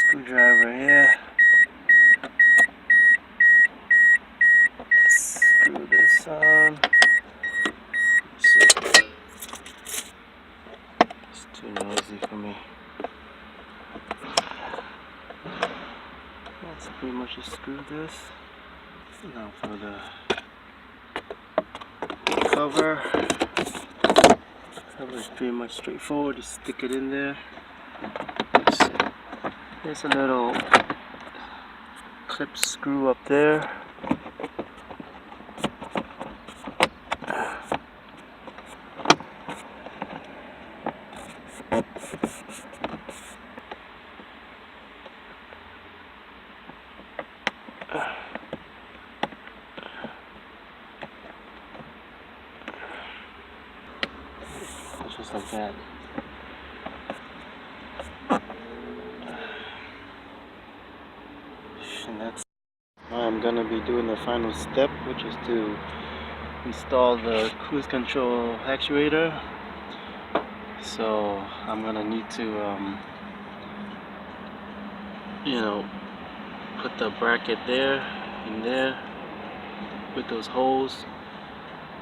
screwdriver here. Screw this on. See. It's too noisy for me. That's pretty much just screw this. Now for the cover. Cover is pretty much straightforward. Just stick it in there. There's a little clip screw up there. Just like that. And that's I'm gonna be doing the final step, which is to install the cruise control actuator. So I'm gonna need to put the bracket there in there with those holes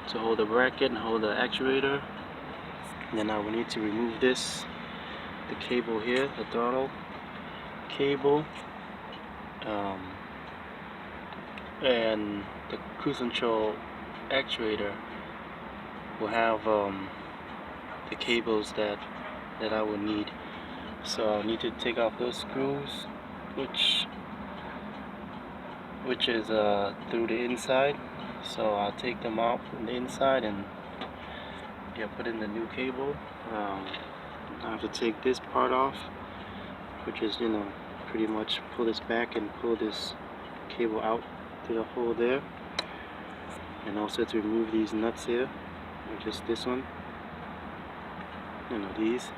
to hold the bracket and hold the actuator. And then I will need to remove this, the cable here, the throttle cable, and the cruise control actuator will have the cables that I will need. So I'll need to take off those screws, which is through the inside. So I'll take them out from the inside and put in the new cable. I have to take this part off, which is pretty much pull this back and pull this cable out through the hole there, and also to remove these nuts here, which is this one, these.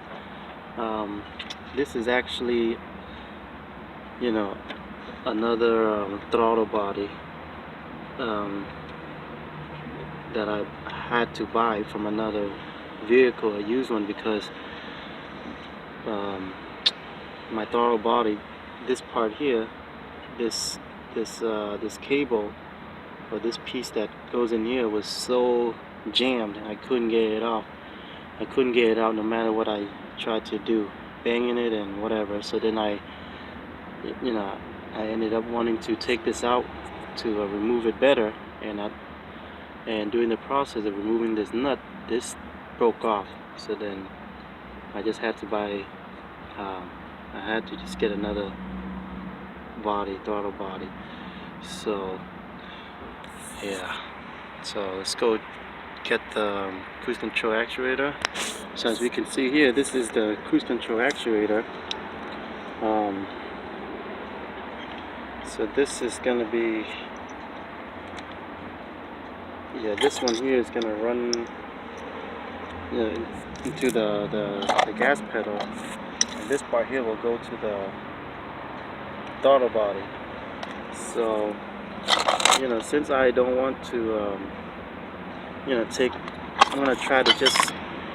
This is actually another throttle body that I had to buy from another vehicle, a used one, because my throttle body, this part here, this cable, or this piece that goes in here, was so jammed and I couldn't get it off. I couldn't get it out no matter what I tried to do, banging it and whatever. So then I ended up wanting to take this out to remove it better, and during the process of removing this nut, this broke off. So then I just had to buy, I had to just get another body, throttle body. So yeah, so let's go get the cruise control actuator. So as we can see here, this is the cruise control actuator. So this is going to be, this one here is going to run into the gas pedal, and this part here will go to the throttle body. So since I don't want to I'm going to try to just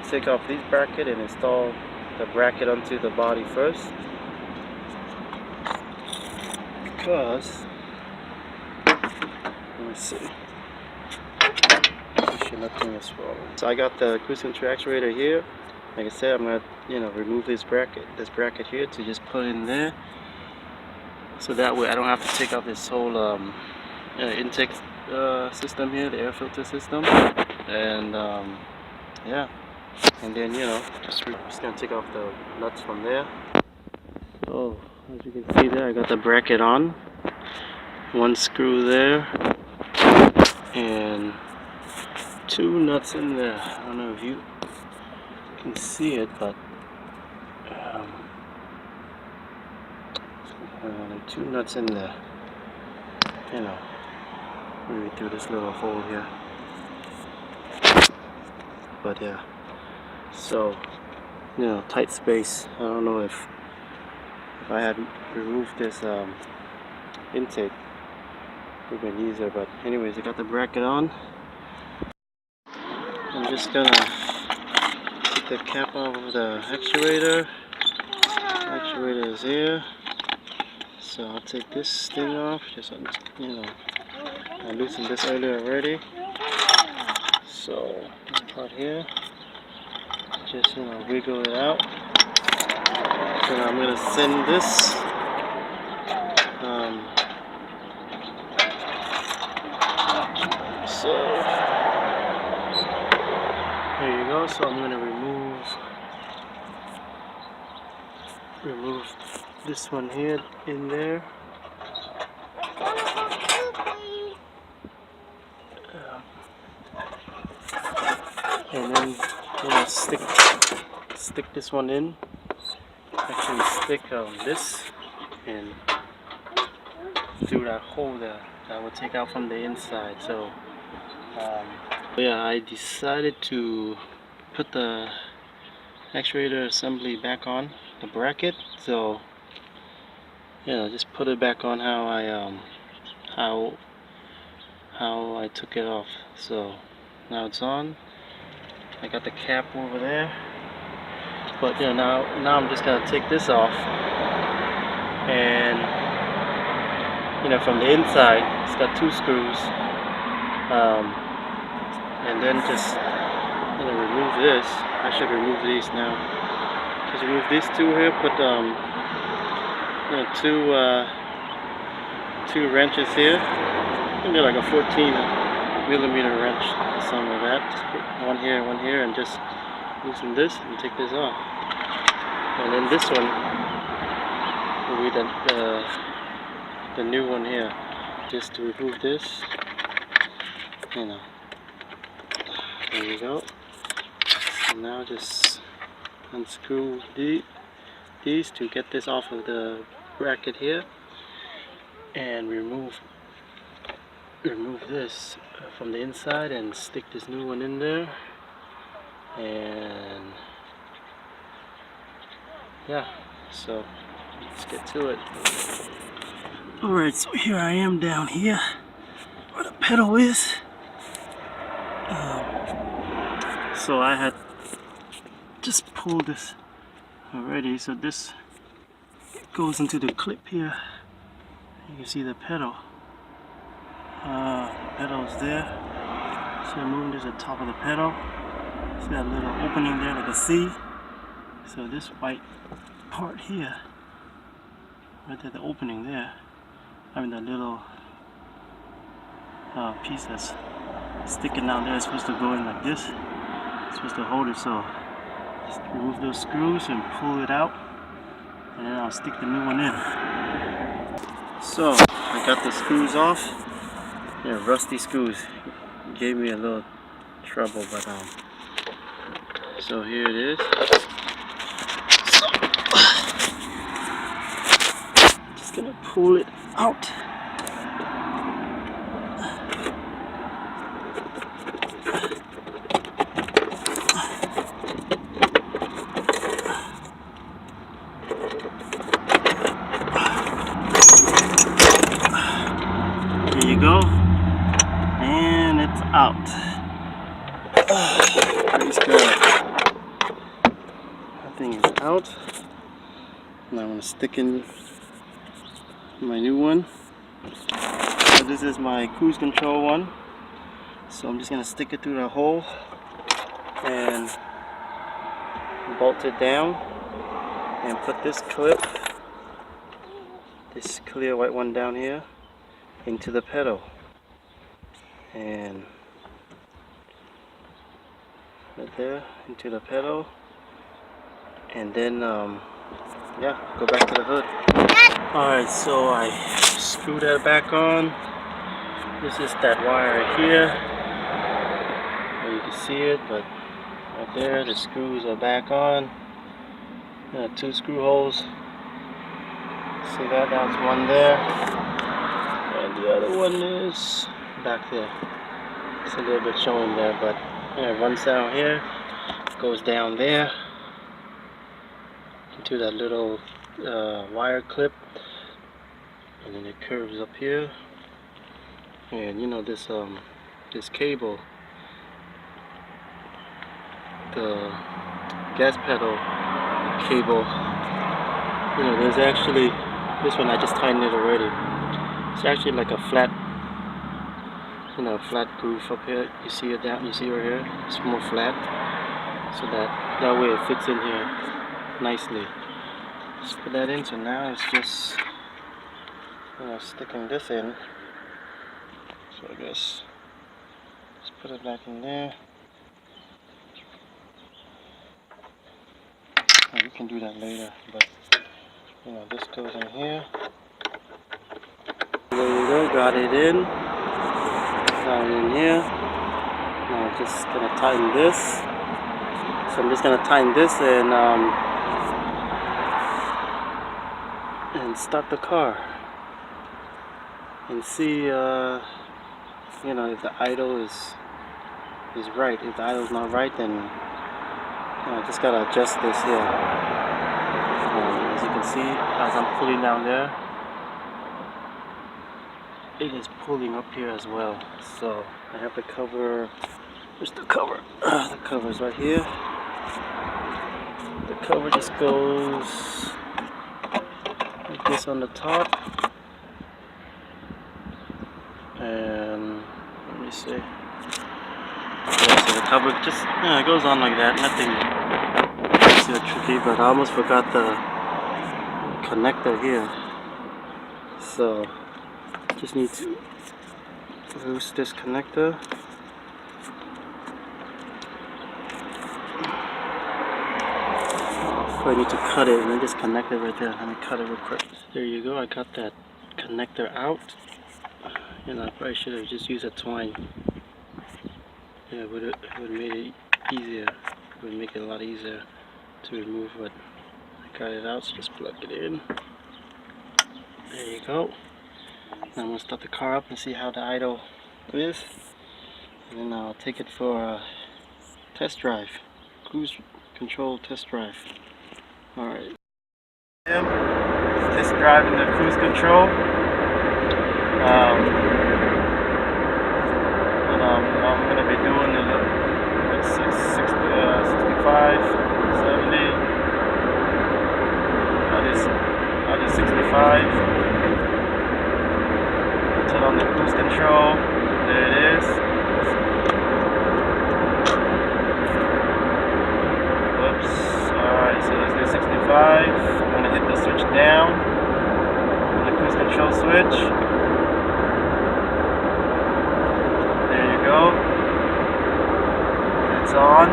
take off these bracket and install the bracket onto the body first, because let me see, nothing is wrong. So I got the cruise control actuator here. Like I said, I'm gonna remove this bracket here to just put it in there, so that way I don't have to take out this whole intake system here, the air filter system, and yeah, and then just gonna take off the nuts from there. So as you can see there, I got the bracket on, one screw there, and two nuts in there. I don't know if you can see it, but two nuts in there, maybe through this little hole here. But yeah, so tight space. I don't know if I had removed this intake, it would have been easier. But anyways, I got the bracket on. I'm just gonna take the cap off of the actuator. The actuator is here. So I'll take this thing off. Just I loosened this earlier already. So this part here, just wiggle it out. So now I'm gonna send this. So there you go. So I'm gonna remove this one here in there. And then stick this one in. Actually stick this and through that hole there that will take out from the inside. So yeah, I decided to put the actuator assembly back on the bracket. So just put it back on how I took it off. So now it's on. I got the cap over there, but now I'm just gonna take this off, and from the inside it's got 2 screws, and then just remove this. I should remove these now. Just remove these 2 here. Put two wrenches here. They're like a 14mm wrench, something like that. Just put one here, and just loosen this and take this off. And then this one will be the new one here. Just to remove this, there you go. And now just unscrew these to get this off of the bracket here, and remove this from the inside and stick this new one in there. And yeah, so let's get to it. Alright, so here I am down here where the pedal is. So I had just pulled this already, so this goes into the clip here. You can see the pedal. The pedal is there. So I'm moving this at the top of the pedal. See that little opening there, like a C. So this white part here, right there, the opening there, I mean the little piece that's sticking out there is supposed to go in like this. It's supposed to hold it, so just remove those screws and pull it out, and then I'll stick the new one in. So I got the screws off. Rusty screws gave me a little trouble, but so here it is. So, I'm just gonna pull it out. There you go. And it's out. Praise God. That thing is out. Now I'm going to stick in my new one. So this is my cruise control one. So I'm just going to stick it through the hole and bolt it down and put this clip, this clear white one down here, into the pedal. And right there into the pedal, and then yeah, go back to the hood. Alright, so I screw that back on. This is that wire right here. You can see it, but right there the screws are back on. 2 screw holes. See that? That's one there, and the other one is back there. It's a little bit showing there, but it runs down here, goes down there into that little wire clip, and then it curves up here. And this cable, the gas pedal cable, there's actually This one I just tightened it already. It's actually like a flat, flat groove up here. You see it down. You see right here. It's more flat, so that way it fits in here nicely. Just put that in. So now it's just sticking this in. So I guess just put it back in there. We can do that later, but this goes in here. There you go, got it in. Got it in here. Now I'm just gonna tighten this. So I'm just gonna tighten this and start the car and see if the idle is right. If the idle is not right, then I just gotta adjust this here. As you can see, as I'm pulling down there, it is pulling up here as well. So I have to cover. Where's the cover? The cover is right here. The cover just goes like this on the top, and let me see. Yeah, so the cover just it goes on like that. Nothing too tricky, but I almost forgot the connector here. So just need to loose this connector. I need to cut it and then just connect it right there. Let me cut it real quick. There you go. I got that connector out. I probably should have just used a twine. Yeah, it would have made it easier. It would make it a lot easier to remove, but I got it out, so just plug it in. There you go. Now I'm going to start the car up and see how the idle is. And then I'll take it for a test drive. Cruise control test drive. Alright. Test driving the cruise control. I'm going to be doing the 65, 70. I did 65. Turn on the cruise control. There it is. Whoops. Alright, so let's do 65. I'm going to hit the switch down on the cruise control switch. There you go. It's on.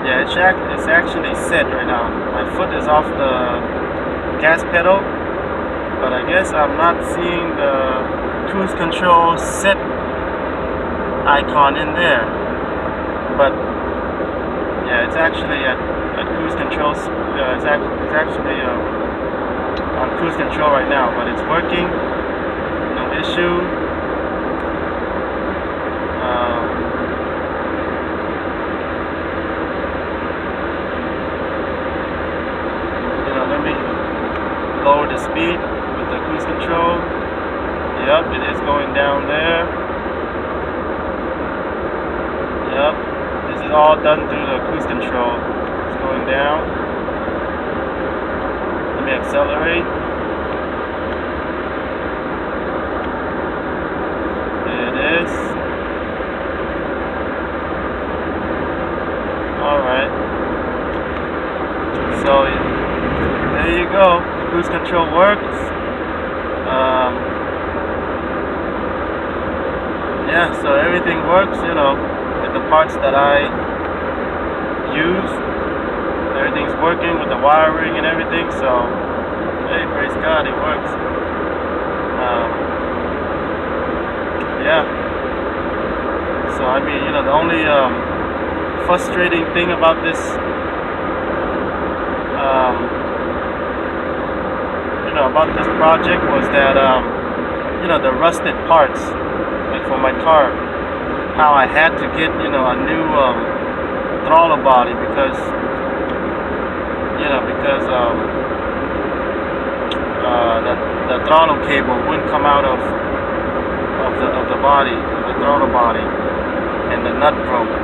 Yeah, it's actually set right now. My foot is off the gas pedal, but I guess I'm not seeing the cruise control set icon in there. But yeah, it's actually at cruise control. It's actually on cruise control right now, but it's working. No issue. Let me lower the speed with the cruise control. Yep, it is going down there. Yep, this is all done through the cruise control. It's going down. Let me accelerate. There it is. Alright. So there you go. The cruise control works. Yeah, so everything works, with the parts that I use. Everything's working with the wiring and everything, so hey, praise God, it works. Yeah. So I mean, the only frustrating thing about this project was that the rusted parts, like for my car, how I had to get a new throttle body because the throttle cable wouldn't come out of the body, the throttle body, and the nut broke.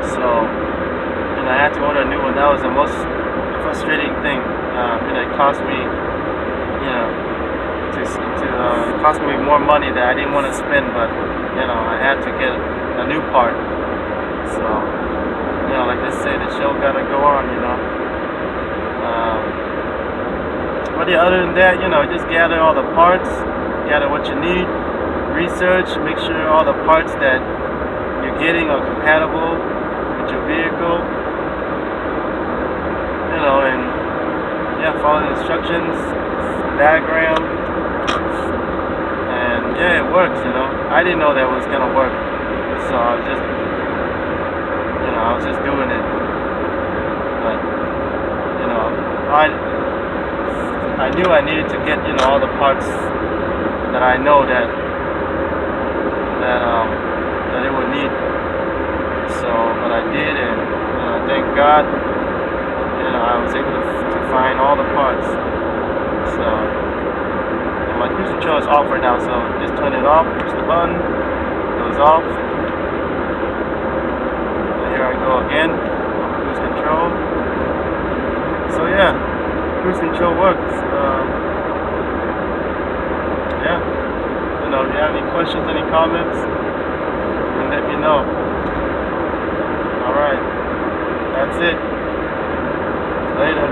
So and I had to order a new one. That was the most frustrating thing. It cost me, it cost me more money that I didn't want to spend, but I had to get a new part. So like they say, the show gotta go on. But yeah, other than that, just gather all the parts, gather what you need, research, make sure all the parts that you're getting are compatible with your vehicle, and follow the instructions, diagram, and yeah, it works. I didn't know that was gonna work, so I was just doing it. But I knew I needed to get all the parts that I know that it would need. So, but I did, and thank God, I was able to find all the parts. So, and my cruise control is off right now, so just turn it off, push the button, it goes off. And here I go again, cruise control. So yeah, cruise control works. Yeah, if you have any questions, any comments, then let me know. Alright, that's it. Later.